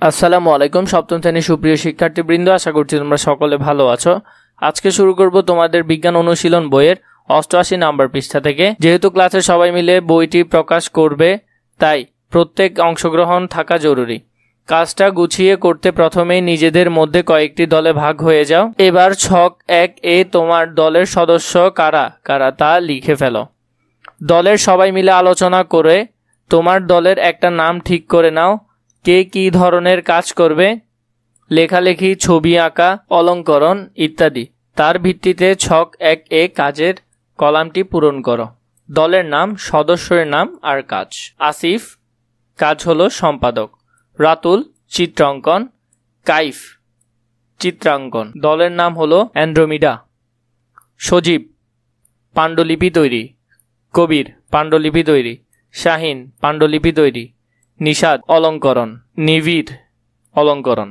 আসসালামু আলাইকুম সপ্তম শ্রেণীর সুপ্রিয় শিক্ষার্থীবৃন্দ, আশা করছি তোমরা সকলে ভালো আছো। আজকে শুরু করব তোমাদের বিজ্ঞান অনুশীলন বইয়ের 88 নাম্বার পৃষ্ঠা থেকে। যেহেতু ক্লাসে সবাই মিলে বইটি প্রকাশ করবে, তাই প্রত্যেক অংশগ্রহণ থাকা জরুরি। কাজটা গুছিয়ে করতে প্রথমেই নিজেদের মধ্যে কয়েকটি দলে ভাগ হয়ে যাও। এবার ছক 1 তোমার দলের সদস্য কারা কারা তা লিখে ফেলো। দলের সবাই মিলে আলোচনা করে তোমার দলের একটা নাম ঠিক করে নাও। কে কী ধরনের কাজ করবে, লেখালেখি, ছবি আঁকা, অলঙ্করণ ইত্যাদি। তার ভিত্তিতে ছক 1 কাজের কলামটি পূরণ করো। দলের নাম, সদস্যের নাম আর কাজ। আসিফ কাজ হলো সম্পাদক, রাতুল চিত্রাঙ্কন, কাইফ চিত্রাঙ্কন। দলের নাম হলো অ্যান্ড্রোমিডা। সজীব পাণ্ডুলিপি তৈরি, কবির পাণ্ডুলিপি তৈরি, শাহিন পাণ্ডুলিপি তৈরি, নিশাদ অলঙ্করণ, নিবিড় অলঙ্করণ।